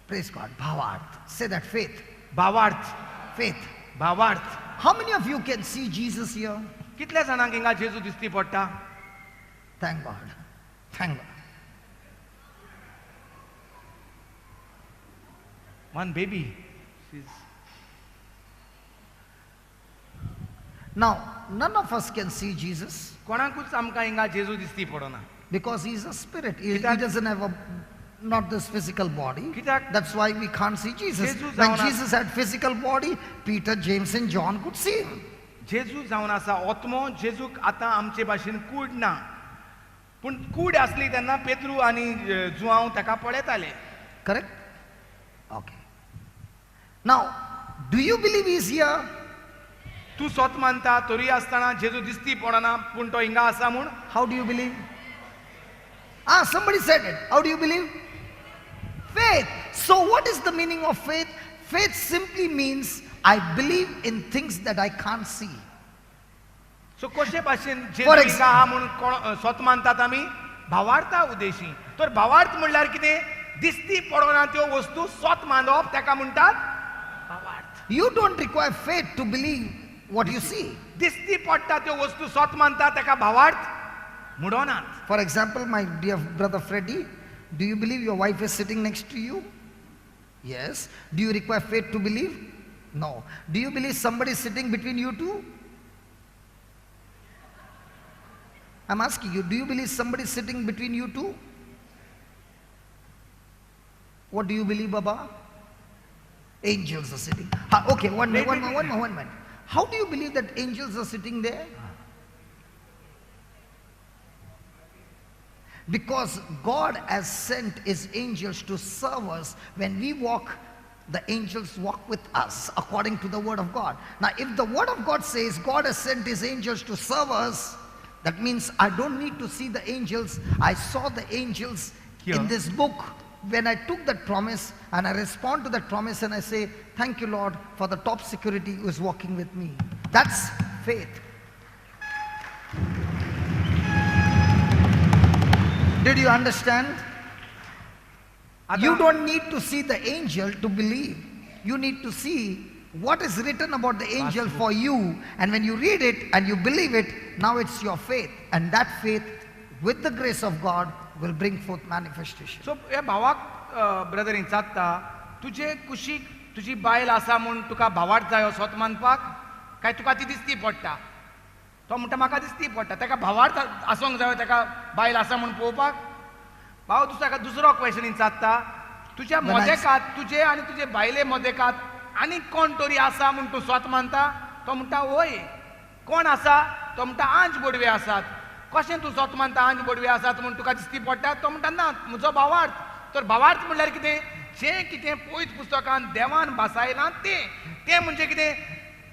Praise God. Bhavarth. Say that, faith. भावार्थ. Faith. भावार्थ. How many of you can see Jesus here? कितल्या जाणांक हिंगा जेजू दिसती पडटा? Thank God. Thank God. One baby. Now, none of us can see Jesus कोणाकूच आमकां हिंगा जेजू दिसती पडना. because he is a spirit. He कित्याक- doesn't have not this physical body. कित्याक- That's why we can't see Jesus. Jeju When जावन Jesus had physical body, Peter, James and John could see him. जेजू जावन आसा आत्मो जेजूक आतां आमचे भाशेन कूड ना. पूण कूड आसली तेन्ना पेद्रू आनी जुआंव ताका पळयताले. Correct? Okay. Now, do you believe he is here? तूं स्वत मानता तरी आसतना जेजू दिसती पडना पूण तो हिंगा आसा म्हूण? How do you believe? Somebody said it. How do you believe? Faith. So what is the meaning of faith? Faith simply means I believe in things that I can't see. सो कशे भाशेन जेजू For हिंगा आहा म्हूण स्वत मानतात आमी? भावार्था उद्देशी. तर भावार्थ म्हणल्यार कितें? दिसती पडना त्यो वस्तू स्वत मानप ताका म्हणटात भावार्थ. You don't require faith to believe what you see. दिसती पडटा त्यो वस्तू स्वत मानता ताका भावार्थ म्हणनात. For example, my dear brother Freddie, do you believe your wife is sitting next to you? Yes. Do you require faith to believe? No. Do you believe somebody is sitting between you two? I'm asking you, do you believe somebody is sitting between you two? What do you believe, Baba? Angels are sitting. Okay, one minute. How do you believe that angels are sitting there? Because God has sent his angels to serve us. When we walk, the angels walk with us according to the word of God. Now, if the word of God says God has sent his angels to serve us, that means I don't need to see the angels. I saw the angels in this book. When I took that promise and I respond to that promise and I say, thank you, Lord, for the top security who is walking with me. That's faith. Did you understand? You don't need to see the angel to believe. You need to see what is written about the angel for you. And when you read it and you believe it, now it's your faith. And that faith, with the grace of God, will bring forth manifestation. सो हे भावाक ब्रदरीन सांगता तुजे कुशीक तुजी बायल आसा म्हूण तुका भावार्थ जायो स्वत मानपाक काय तुका ती दिसती पडटा? तो म्हणटा म्हाका दिसती पडटा. ताका भावार्थ आसूंक जायो ताका बायल आसा म्हूण पळोवपाक? भाव दुसरो क्वेश्चन सांगता तुज्या मोदेकात तुजे आनी तुजे बायले मोदेकात आनी कोण तरी आसा म्हूण तूं स्वत मानता? तो म्हणटा वय. कोण आसा? तो म्हणटा आंज बोडवे आसात. कशें तूं स्वत मानता आंज बोडवे आसात म्हूण तुका दिसती पडटा? तो म्हणटा ना म्हजो भावार्थ. तर भावार्थ म्हणल्यार कितें? जें कितें पयत पुस्तकांत देवान भासायलां तें म्हणजे कितें?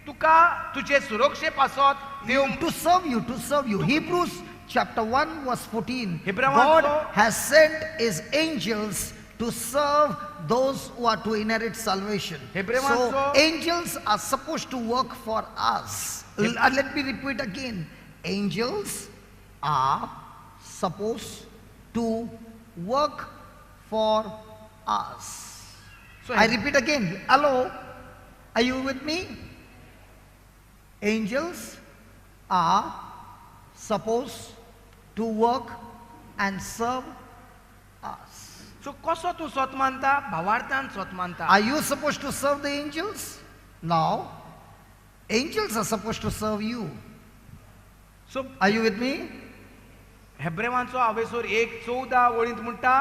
तुका तुजे सुरक्षे पासत देव To serve you. Hebrews chapter 1 verse 14. Hebrewanso- God has sent his angels to serve those who are to inherit salvation. Hebrewanso- So angels are supposed to work for us. Let me repeat again. Angels are supposed to work for us. So I repeat again. Hello? Are you with me? Angels are supposed to work and serve us. सो कसो तूं स्वत मानता? भावार्थान स्वत मानता. Are you supposed to serve the angels? No. Angels are supposed to serve you. So Are you with me? हेब्रेवांचो हावेसोर 1:14 वळींत म्हणटा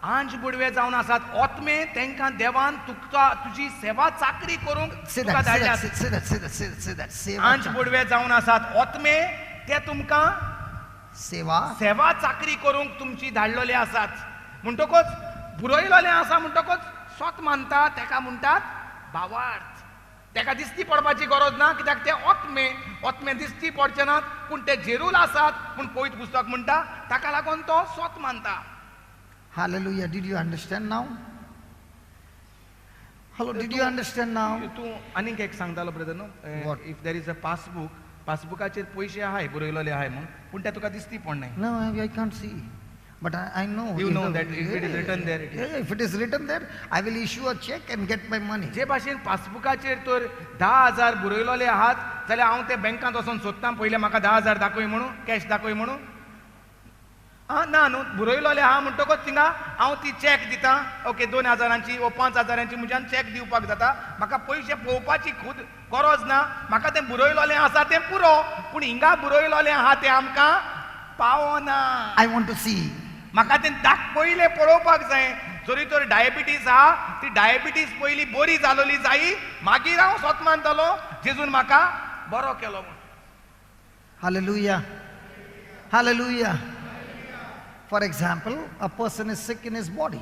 आंज बुडवे जावन आसात ओत्मे तांकां देवान तुका तुजी सेवा चाकरी करूंक Say तुका that, say धाडल्यात. that, say that, say that, say that, say that. आंज Seva, बुडवे जावन आसात ओत्मे ते तुमकां seva. सेवा चाकरी करूंक तुमची धाडलेले आसात म्हणटकच बुरयलेले आसा म्हणटकच स्वत मानता ताका म्हणटात भावार्थ. ताका दिसती पडपाची गरज ना कित्याक ते ओत्मे दिसती पडचे नात पूण ते जेरूल आसात पूण पवित्र पुस्तक म्हणटा ताका लागून तो स्वत मानता. Hallelujah. Did you understand now? Hello, did you understand now? तूं आनीक एक सांगतालो ब्रदर न्हू What? If there is a पासबुकाचेर पयशे आहाय बरयलेले आहाय म्हूण पूण ते तुका दिसती पडनाय. No, I can't see. But I know. You if know the- that if it is written there, it is. Yeah, if it is written there, I will issue a check and get my money. जे भाशेन पासबुकाचेर तर 10,000 बरयलोले आहात जाल्यार हांव ते बँकांत वचोन सोदतां पयलें म्हाका 10,000 दाखय म्हणून कॅश दाखय म्हणून ना न्हू बरयलोले आहा म्हणटकच थिंगा हांव ती चॅक दितां ओके 2,000ची वो 5,000ची म्हज्यान चॅक दिवपाक जाता म्हाका पयशे पळोवपाची खूद गरज ना म्हाका तें बरयलोलें आसा तें पुरो पूण हिंगा बरयलोलें आहा तें आमकां पावना I want to see. म्हाका तें पयलें पळोवपाक जाय जरी तर डायबिटीज आहा ती डायबिटीज पयलीं बरी जालोली जायी मागीर हांव स्वत मानतलो जेजून म्हाका बरो केलो म्हूण Hallelujah. Hallelujah. For example, a person is sick in his body.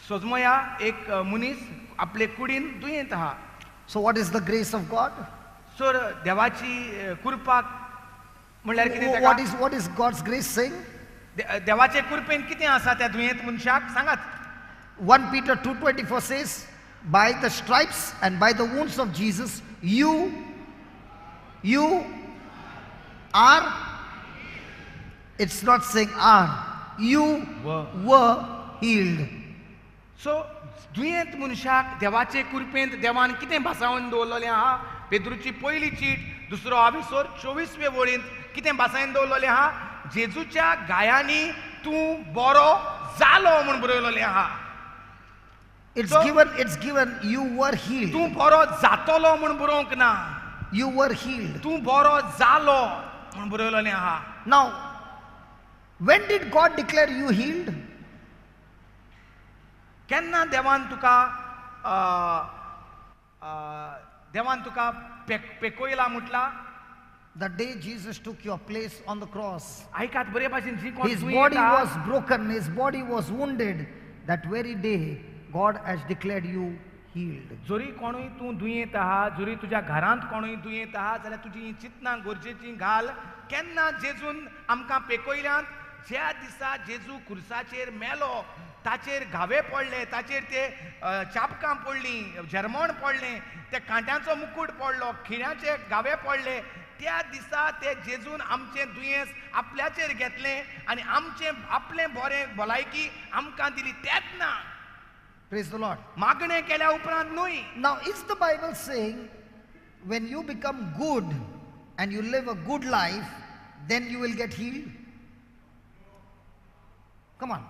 सोजमया एक मनीस आपले कुडीन दुयेंत आहा So what is the grace of God? Sir देवाची कृपा म्हणल्यार कितें What is God's grace saying? देवाचे कृपेन कितें आसा त्या दुयेंत मनशाक सांगात 1 Peter 2:24 says, by the stripes and by the wounds of Jesus, you are, it's not saying are, you were healed. सो दुयेंत मनशाक देवाचे कृपेंत देवान कितें भासावून दवरलेलें आहा पेद्रूची पयली चीट दुसरो आविसोर 24वे वळींत कितें भासायन दवरलेलें आहा जेजूच्या गायांनी तूं बरो जालो म्हूण बरयलेलें आहा It's So- given, you were healed. तूं बरो जातलो म्हूण बरोवंक ना You were healed. तूं बरो जालो म्हूण बरयलेलें आहा Now, when did God declare you healed? केन्ना देवान तुका पेकोयला म्हटला The day Jesus took your place on the cross. आयकात बरे भाशेन जी कोण His दुयेंत body आहा, was broken, his body was wounded. That very day, God has declared you healed. जरी कोणूय तूं दुयेंत आहा जरी तुज्या घरांत कोणूय दुयेंत आहा जाल्यार तुजी ही चिंतना गरजेची घाल केन्ना जेजून आमकां पेकोयल्यात ज्या दिसा जेजू खुर्साचेर मेलो ताचेर घावे पडले ताचेर ते चाबकां पडलीं झरमण पडलें ते कांट्याचो मुकूट पडलो खिण्याचे घावे पडले त्या दिसा ते जेजून आमचें दुयेंस आपल्याचेर घेतलें आनी आमचें आपलें बरें भलायकी आमकां दिली तेंच ना Praise the Lord. मागणें केल्या उपरांत न्हय Now, is the Bible saying when you become good and you live a good life, then you will get healed? Come on.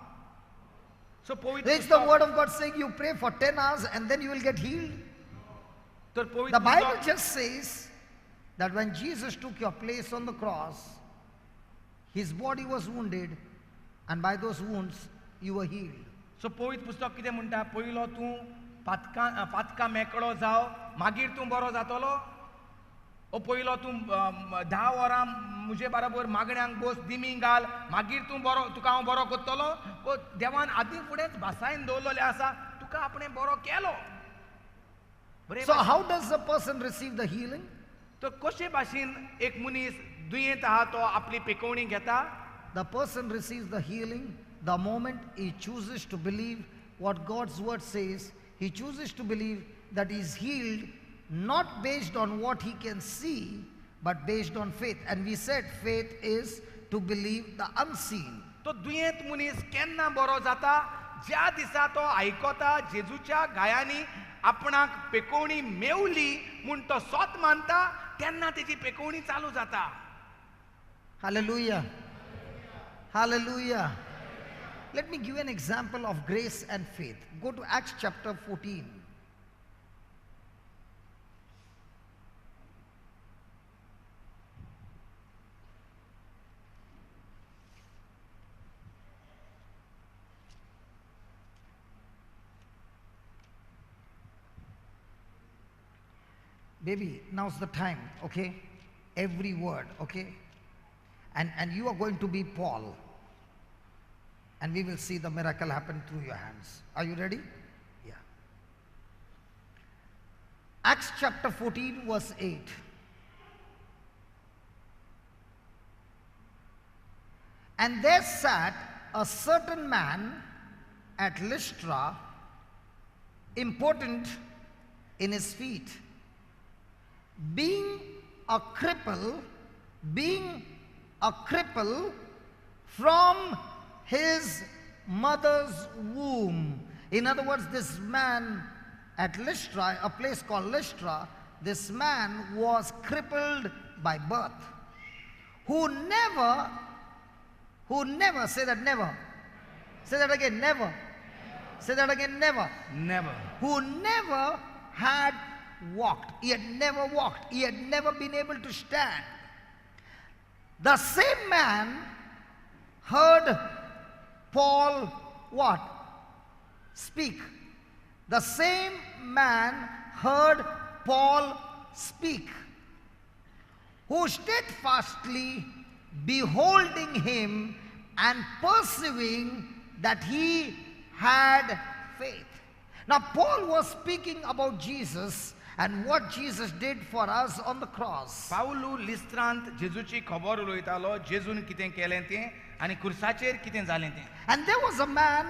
So Is the word of God saying you pray for 10 hours and then you will get healed? तर The Bible पवित्र just says that when Jesus took your place on the cross, his body was wounded, and by those wounds you were healed. सो पवित्र पुस्तक कितें म्हणटा पयलो तूं पातकां मेकळो जाव मागीर तूं बरो जातलो ओ पयलो तूं 10 वरां म्हजे बरोबर मागण्यांक बस दिमी घाल मागीर तूं बरो तुका हांव बरो करतलो ओ देवान आदीं फुडेंच भासायन दवरलेलें आसा तुका आपणें बरो केलो बरे So, how does a person receive the healing? तो कशे भाशेन एक मनीस दुयेंत आहा तो आपली पेकोवणी घेता The person receives the healing the moment he chooses to believe what God's word says. He chooses to believe that he is healed not based on what he can see, but based on faith. And we said faith is to believe the unseen. तो दुयेंत मनीस केन्ना बरो जाता ज्या दिसा तो आयकता जेजूच्या गायांनी आपणाक पेकोवणी मेवली म्हूण तो स्वत मानता तेन्ना तेची पेकोवणी चालू जाता Hallelujah. Hallelujah. Let me give you an example of grace and faith. Go to Acts chapter 14. Baby, now's the time, okay? Every word, okay? And you are going to be Paul. And we will see the miracle happen through your hands. Are you ready? Yeah. Acts chapter 14, verse 8. And there sat a certain man at Lystra, impotent in his feet, being a cripple from his mother's womb. In other words, this man at Lystra, a place called Lystra, this man was crippled by birth, who never, say that never. Say that again, never. Say that again, never. Never. Who never had walked. He had never walked. He had never been able to stand. The same man heard Paul what? Speak. The same man heard Paul speak, who steadfastly beholding him and perceiving that he had faith. Now Paul was speaking about Jesus and what Jesus did for us on the cross. पाऊल लिस्त्रांत जेजूची खबर उलयतालो, जेजून कितें केलें तें आनी कुर्साचेर कितें जालें तें. And there was a man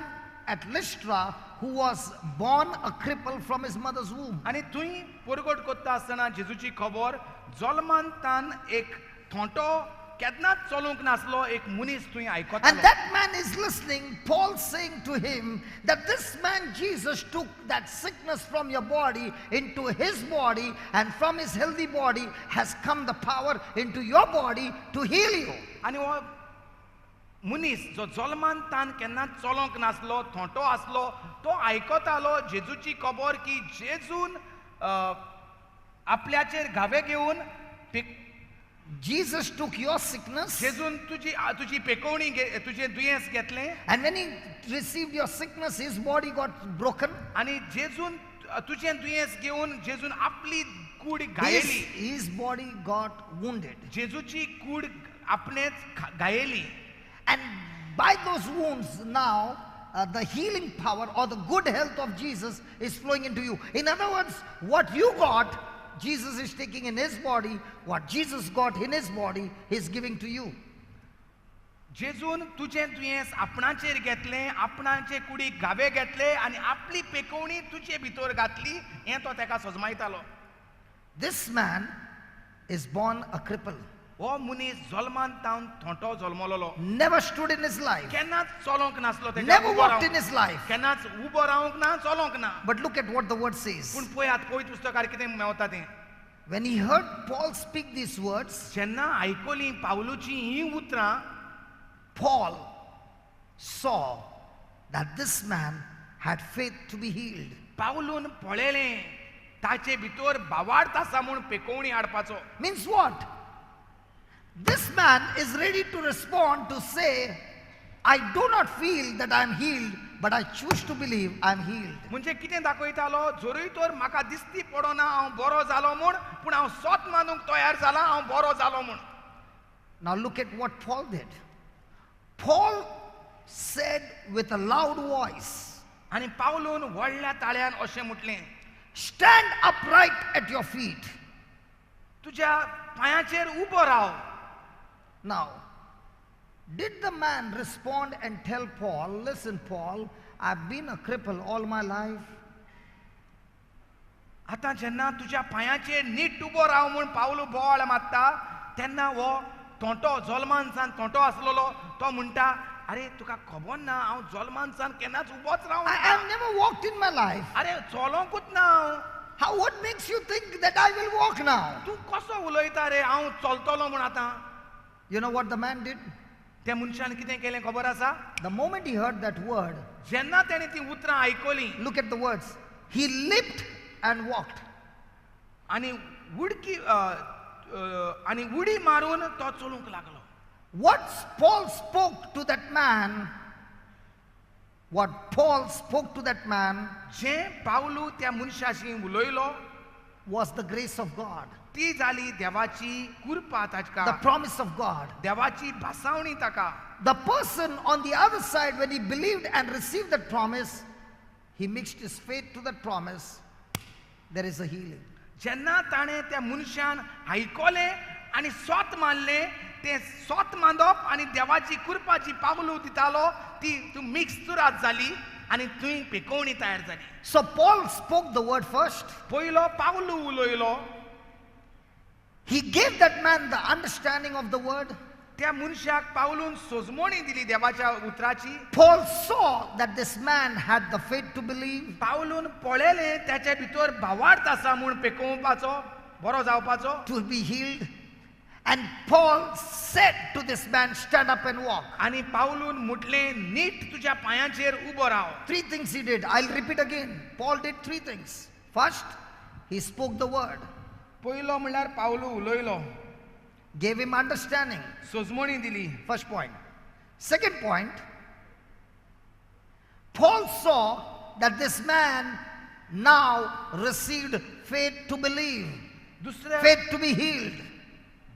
at Lystra who was born a cripple from his mother's womb. आनी थंय परगट कोत्ता आसतना जेजूची खबर जल्मांतान एक थोंटो केन्नाच चलूंक नासलो एक मनीस थंय And आयकतालो. that man is listening, Paul saying to him that this man Jesus took that sickness from your body into his body, and from his healthy body has come the power into your body to heal you. आनी हो मनीस जो जल्मांतान केन्नाच चलोंक नासलो थोंटो आसलो तो आयकतालो जेजूची खबर की जेजून आपल्याचेर घावे घेवन Jesus took your sickness, जेजून तुजी पेकोवणी तुजें दुयेंस घेतलें and when he received your sickness, his body got broken. आनी जेजून तुजें दुयेंस घेवन जेजून आपली कूड His, घायली, his body got wounded. जेजूची could आपणेच घायली. And by those wounds now, the healing power or the good health of Jesus is flowing into you. In other words, what you got, Jesus is taking in his body. What Jesus got in his body, he's giving to you. जेजून तुजें दुयेंस आपणाचेर घेतलें, आपणाचे कुडीक घावे घेतले आनी आपली पेकोवणी तुजे भितर घातली, हें तो तेका सजमायतालो. This man is born a cripple. हो मनीस जल्मांतावन थोंटो जल्मलोलो. Never stood in his life. केन्नाच चलोंक नासलो तेका. Never walked in his life. केन्नाच उबो रावंक ना, चलोंक ना. But look at what the word says. पूण पळयात पवित्र पुस्तकार कितें मेवता तें. When he heard Paul speak these words, जेन्ना आयकलीं पावलूची ही उतरां, Paul saw that this man had faith to be healed. पावलून पळयलें ताचे भितर भावार्थ आसा म्हूण पेकोवणी हाडपाचो. Means what? This man is ready to respond to say, I do not feel that I am healed, but I choose to believe I am healed. म्हणजे कितें दाखयतालो, जरूय तर म्हाका दिसती पडना हांव बरो जालो म्हूण, पूण हांव स्वत मानूंक तयार जाला हांव बरो जालो म्हूण. Now look at what Paul did. Paul said with a loud voice, आनी पावलून व्हडल्या ताळ्यान अशें म्हटलें, stand upright at your feet. तुज्या पांयाचेर उबो Rao. Now, did the man respond and tell Paul, listen Paul, I've been a cripple all my life. आतां जेन्ना तुज्या पांयाचेर NEET उबो राव म्हूण पावलू बोवाळ मारता तेन्ना हो थोंटो जल्मानसान थोंटो आसलोलो तो म्हणटा, अरे तुका खबर ना हांव जल्मानसान केन्नाच उबोच रावंक I ना. have never walked in my life. अरे चलोंकूच ना हांव. How, what makes you think that I will walk now? तूं कसो उलयता रे हांव चलतलो म्हूण आतां. You know what the man did? त्या मनशान कितें केलें खबर आसा? The moment he heard that word, जेन्ना तेणें ती उतरां आयकलीं look at the words. He leaped and walked. आनी उडकी आनी उडी मारून तो चलूंक लागलो. What Paul spoke to that man, जें पावलू त्या मनशाशी उलयलो was the grace of God, ती जाली देवाची कृपा the ताका, promise of God. देवाची भासावणी ताका. The person on the other side, when he believed and received that promise, he mixed his faith to that promise. There is a healing. जेन्ना ताणें त्या मनशान आयकलें आनी स्वत मानलें, तें स्वत मानप आनी देवाची कृपा जी पावलू दितालो ती मिक्स चुरात जाली आनी थंय पेकोवणी तयार जाली. So Paul spoke the word first. पयलो पावलू उलयलो, He gave that man the understanding of the word. त्या मनशाक पावलून सोजमोणी दिली देवाच्या उतराची. Paul saw that this man had the faith to believe. पावलून पळयलें त्याच्या भितर भावार्थ आसा म्हूण पेकोवपाचो, बरो जावपाचो. To be healed. And Paul said to this man, stand up and walk. आनी पावलून म्हटलें नीट तुज्या पांयाचेर उबो Rao. 3 things he did. I'll repeat again. Paul did 3 things. First, he spoke the word, पयलो म्हणल्यार पावलू उलयलो, gave him understanding. सोजमोणी दिली. First point. Second point, Paul saw that this man now received faith to believe, दुसरें faith to be healed.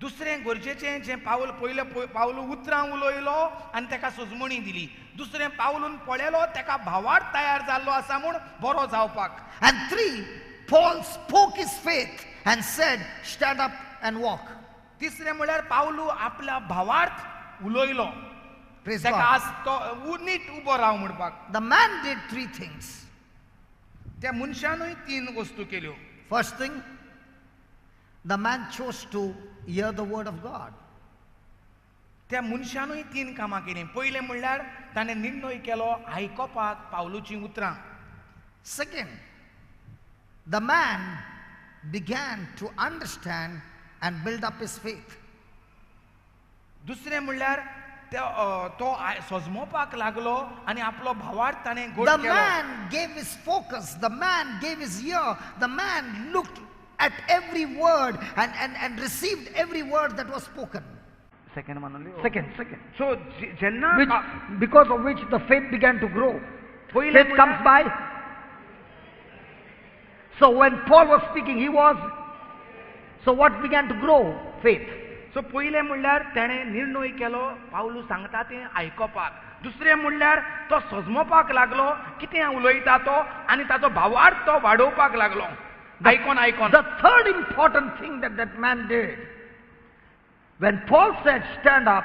दुसरें गरजेचें जें पावल पयलें पावलू उतरां उलयलो आनी ताका सोजमोणी दिली. दुसरें पावलून पळयलो ताका भावार्थ तयार जाल्लो आसा म्हूण बरो जावपाक. And 3, Paul spoke his faith and said, stand up and walk. तिसरें म्हळ्यार पावलू आपल्या भावार्थ उलयलो. Praise ताका God. आज तो नीट उबो राव म्हणपाक. The man did 3 things. त्या मनशानूय 3 वस्तू केल्यो. First thing, the man chose to hear the word of God. त्या मनशानूय 3 कामां केलीं. पयलें म्हणल्यार ताणें निर्णय केलो आयकोपाक पावलूचीं उतरां. Second, the man began to understand and build up his faith. दुसरें म्हणल्यार तो सोजमोवपाक लागलो आनी आपलो भावार्थ ताणें घोट The Kelo. man gave his focus, the man gave his ear, the man looked at every word and received every word that was spoken. Second म्हणून Second. सो जेन्ना Because of which the faith began to grow. पयलें Faith comes by. So when Paul was speaking, so what began to grow? Faith. सो पयलें म्हणल्यार ताणें निर्णय केलो पावलू सांगता तें आयकोपाक. दुसरें म्हणल्यार तो सोजमोवपाक लागलो कितें उलयता तो आनी ताचो भावार्थ तो वाडोवपाक लागलो. आयकोन The third important thing that man did, when Paul said stand up,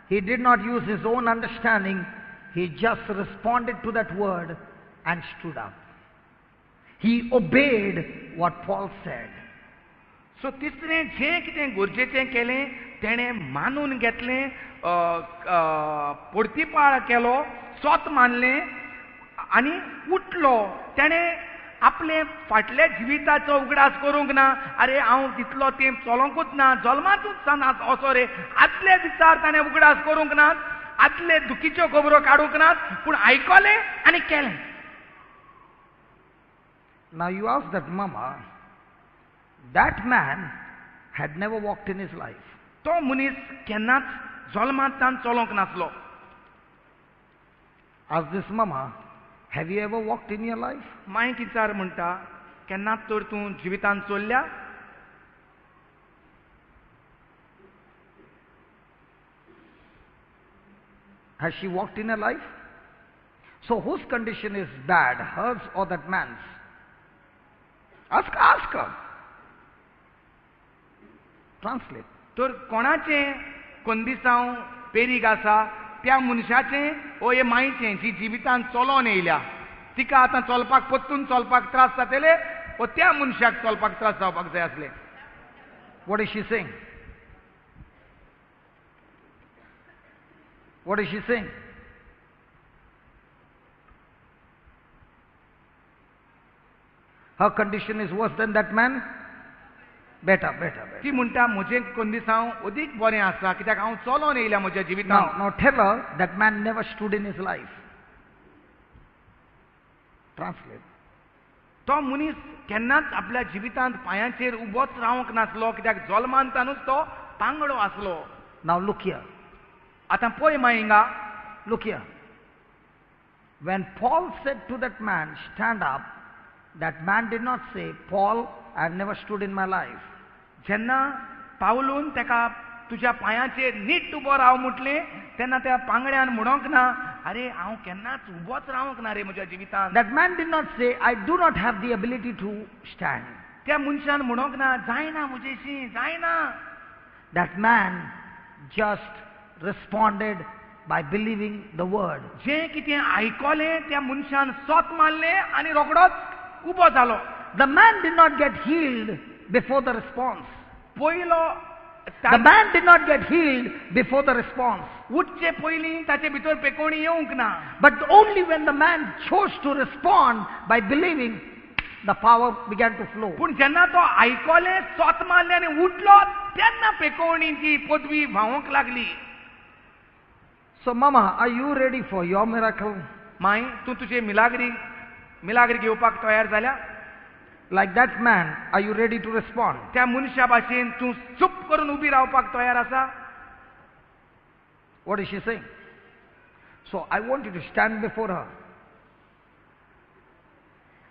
he did not use his own understanding, he just responded to that word and stood up. He obeyed what Paul said. सो तिसरें जें कितें गरजेचें केलें तेणें मानून घेतलें, परतीपाळ केलो, स्वत मानलें आनी उठलो. तेणें आपले फाटल्या जिविताचो उगडास करूंक ना. आरे हांव तितलो तेंप चलोंकूच ना, जल्माचूच सान असो रे, आदले विचार ताणें उगडास करूंक नात, आदले दुखीच्यो खबरो काडूंक नात, पूण आयकलें आनी केलें. Now you ask that mama, that man had never walked in his life. तो मनीस केन्नाच जल्मांतल्यान चलोंक नासलो. Ask this mama, have you ever walked in your life? मांय विचार म्हणटा केन्नाच तर तूं जिवितांत चल्ल्या? Has she walked in her life? So whose condition is bad, hers or that man's? Ask her. Translate. तर कोणाचें कंदिसांव पेरीग आसा त्या मनशाचें ओ हे मांयचें जी जिवितांत चलोन येयल्या, तिका आतां चलपाक पत्तून चलपाक त्रास जातले ओ त्या मनशाक चलपाक त्रास जावपाक जाय आसले. What is she saying? What is she saying? Her condition is worse than that man? Better. ती म्हणटा म्हजें कंदिसांव अदीक बरें आसा कित्याक हांव चलोन येयल्या म्हज्या जिवितांत. Now tell her that man never stood in his life. Translate. तो मनीस केन्नाच आपल्या जिवितांत पांयाचेर उबोच रावंक नासलो कित्याक जल्मांतानूच तो पांगडो आसलो. Now look here. आतां पळय माय हिंगा. Look here. When Paul said to that man, stand up, that man did not say, Paul, I have never stood in my life. जेन्ना पावलून ताका तुज्या पांयाचेर नीट उबो राव म्हटलें तेन्ना त्या पांगड्यान म्हणोंक ना अरे हांव केन्नाच उबोच रावंक ना रे म्हज्या जिवितांत. That man did not say, I do not have the ability to stand. त्या मनशान म्हणोंक ना जायना म्हजेशी जायना. That man just responded by believing the word. जें कितें आयकलें त्या मनशान सोत मारलें आनी रोखडोच उबो जालो. The man did not get healed before the response. पयलो The man did not get healed before the response. उठचे पयलीं ताचे भितर पेकोवणी येवंक ना. But only when the man chose to respond by believing, the power began to flow. पूण जेन्ना तो आयकोलें, सोत मारलें आनी उठलो तेन्ना पेकोवणीची पदवी व्हांवंक लागली. So mama, are you ready for your miracle? My तूं तुजे मिलाग्री घेवपाक तयार जाल्या? Like that man, are you ready to respond? त्या मनशा भाशेन तूं चूप करून उबी रावपाक तयार आसा? What is she saying? So I want you to stand before her.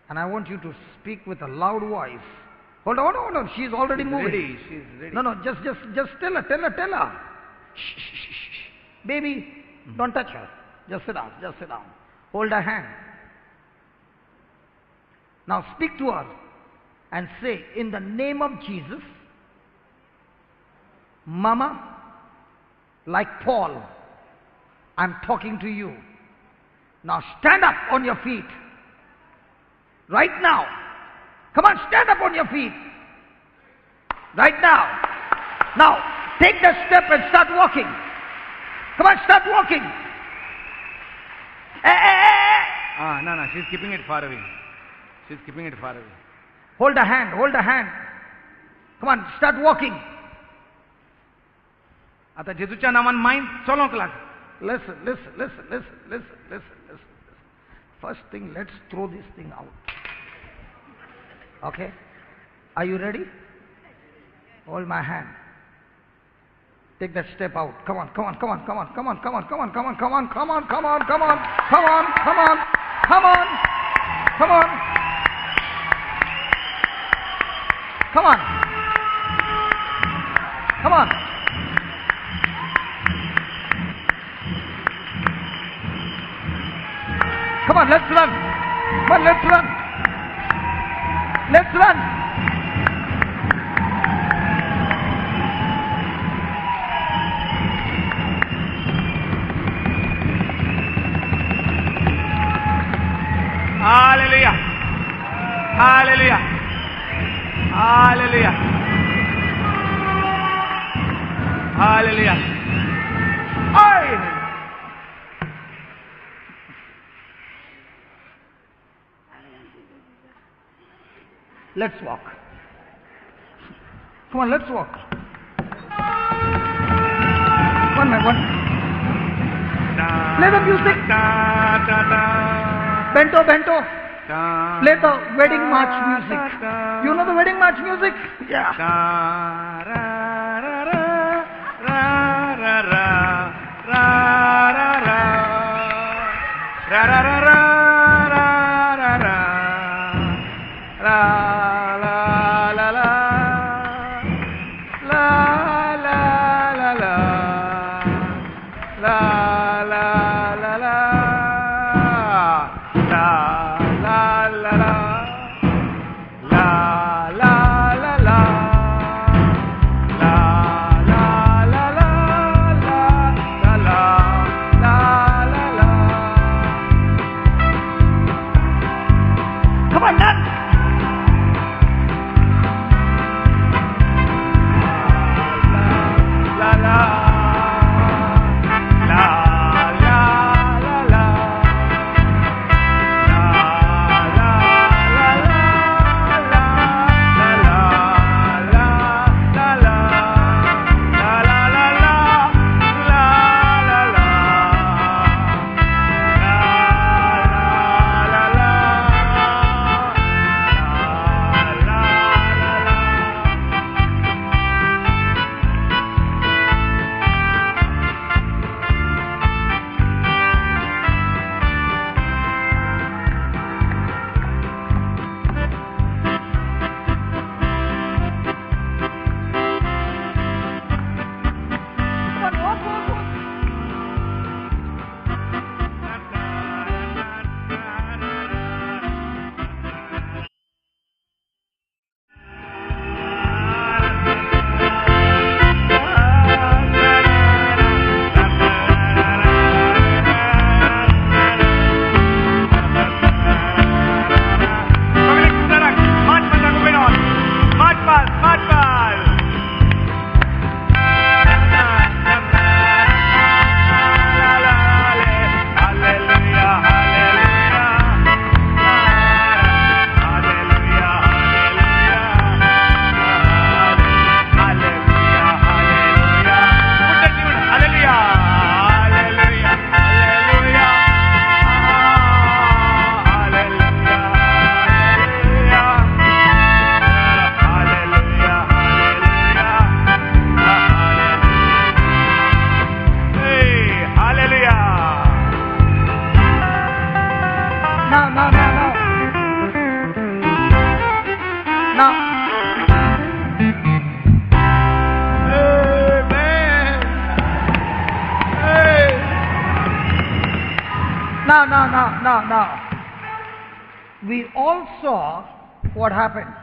And I want you to speak with a loud voice. Hold on. She's already moving. She's ready. No, just tell her. Shh. Baby, don't touch her. Just sit down. Hold her hand. Now speak to her and say, in the name of Jesus, Mama, like Paul, I'm talking to you. Now stand up on your feet. Right now. Come on, stand up on your feet. Right now. Now, take the step and start walking. Come on, start walking. No, she's keeping it far away. Hold a hand. Come on, start walking. आता जेजूच्या नावान मायन चलोंक लाग. Listen. First thing, let's throw this thing out. Okay? Are you ready? Hold my hand. Take that step out. Come on. Come on, let's run. Let's run. Hallelujah. Let's walk. Come on, let's walk. One. Play the music. Bento. Play the wedding march music. You know the wedding march music? Yeah. we all saw what happened.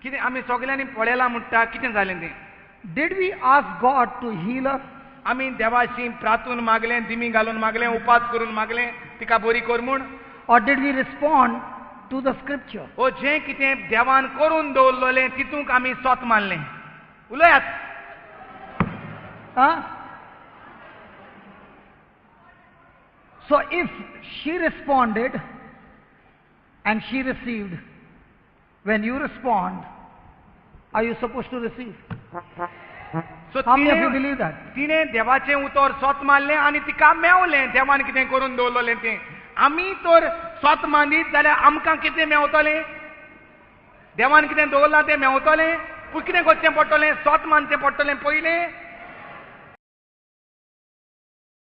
कितें आमी सगळ्यांनी पळयलां म्हणटा कितें जालें तें. Did we ask God to heal her? आमी देवाशी प्रार्थून मागलें, दिमी घालून मागलें, उपास करून मागलें तिका बरी कर म्हूण. Or did we respond to the scripture? ओ जें कितें देवान करून दवरलेलें तितूंक आमी सोत मारलें. उलयात. Huh? So if she responded and she received, when you respond, are you supposed to receive? So How many of you believe that? तिणें देवाचें उतर सोत मारलें आनी तिका मेवलें देवान कितें करून दवरलेलें तें. आमी तर सोत मारीत जाल्यार आमकां कितें मेवतलें? देवान कितें दवरलां तें मेवतलें? पूण कितें करचें पडटलें? सोत मारचें पडटलें पयलें